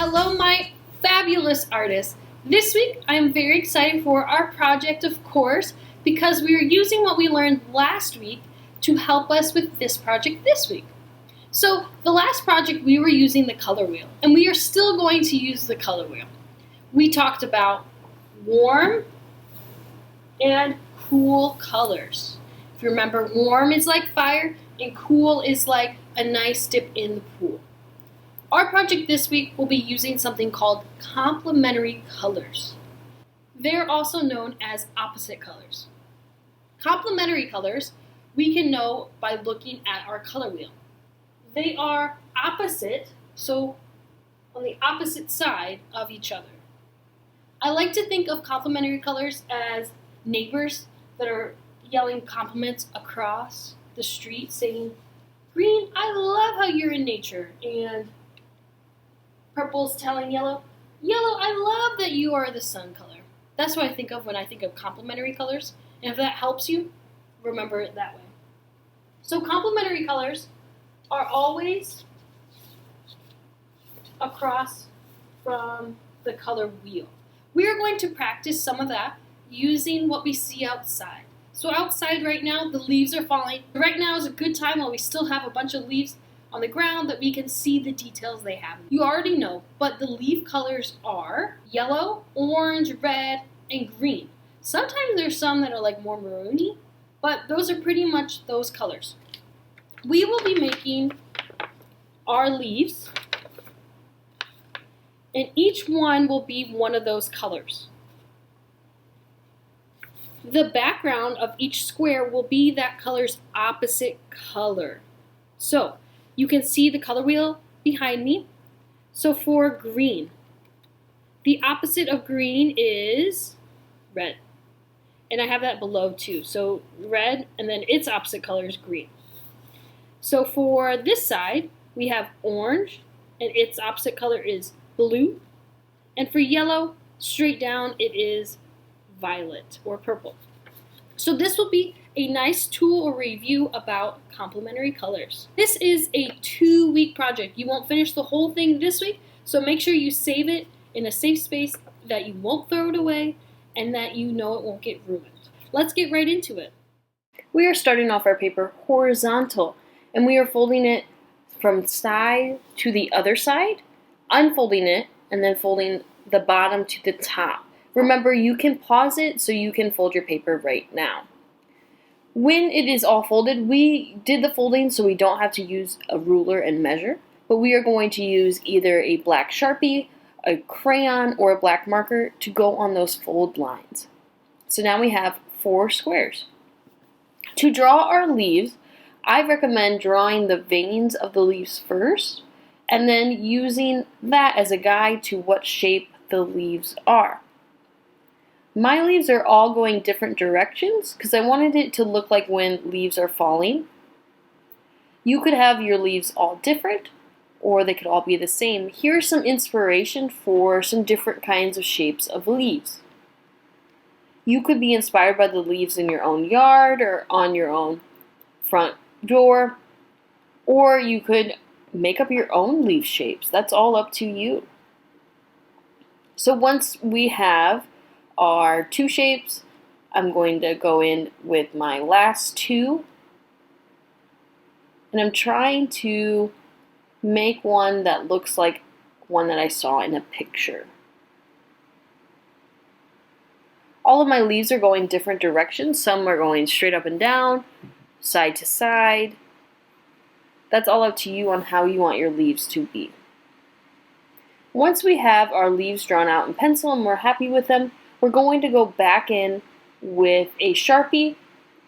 Hello, my fabulous artists. This week, I am very excited for our project, of course, because we are using what we learned last week to help us with this project this week. So, the last project, we were using the color wheel, and we are still going to use the color wheel. We talked about warm and cool colors. If you remember, warm is like fire, and cool is like a nice dip in the pool. Our project this week will be using something called complementary colors. They're also known as opposite colors. Complementary colors we can know by looking at our color wheel. They are opposite, so on the opposite side of each other. I like to think of complementary colors as neighbors that are yelling compliments across the street saying, "Green, I love how you're in nature," and purple's telling yellow, "Yellow, I love that you are the sun color." That's what I think of when I think of complementary colors, and if that helps you, remember it that way. So complementary colors are always across from the color wheel. We are going to practice some of that using what we see outside. So outside right now, the leaves are falling. Right now is a good time while we still have a bunch of leaves on the ground that we can see the details they have. You already know, but the leaf colors are yellow, orange, red, and green. Sometimes there's some that are like more maroony, but those are pretty much those colors. We will be making our leaves, and each one will be one of those colors. The background of each square will be that color's opposite color. So, you can see the color wheel behind me. So for green, the opposite of green is red. And I have that below too. So red, and then its opposite color is green. So for this side, we have orange, and its opposite color is blue. And for yellow, straight down, it is violet or purple. So this will be a nice tool or review about complementary colors. This is a 2-week project. You won't finish the whole thing this week, so make sure you save it in a safe space that you won't throw it away and that you know it won't get ruined. Let's get right into it. We are starting off our paper horizontal, and we are folding it from side to the other side, unfolding it, and then folding the bottom to the top. Remember, you can pause it so you can fold your paper right now. When it is all folded, we did the folding so we don't have to use a ruler and measure, but we are going to use either a black Sharpie, a crayon, or a black marker to go on those fold lines. So now we have 4 squares. To draw our leaves, I recommend drawing the veins of the leaves first, and then using that as a guide to what shape the leaves are. My leaves are all going different directions because I wanted it to look like when leaves are falling. You could have your leaves all different, or they could all be the same. Here's some inspiration for some different kinds of shapes of leaves. You could be inspired by the leaves in your own yard or on your own front door, or you could make up your own leaf shapes. That's all up to you. So once we have our 2 shapes, I'm going to go in with my last 2, and I'm trying to make one that looks like one that I saw in a picture. All of my leaves are going different directions. Some are going straight up and down, side to side. That's all up to you on how you want your leaves to be. Once we have our leaves drawn out in pencil and we're happy with them, we're going to go back in with a Sharpie,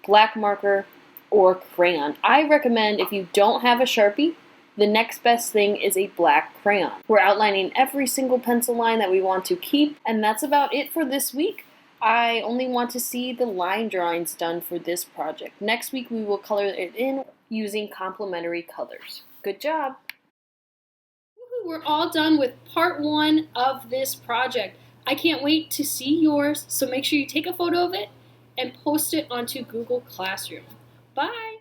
black marker, or crayon. I recommend if you don't have a Sharpie, the next best thing is a black crayon. We're outlining every single pencil line that we want to keep, and that's about it for this week. I only want to see the line drawings done for this project. Next week we will color it in using complementary colors. Good job! We're all done with part 1 of this project. I can't wait to see yours, so make sure you take a photo of it and post it onto Google Classroom. Bye!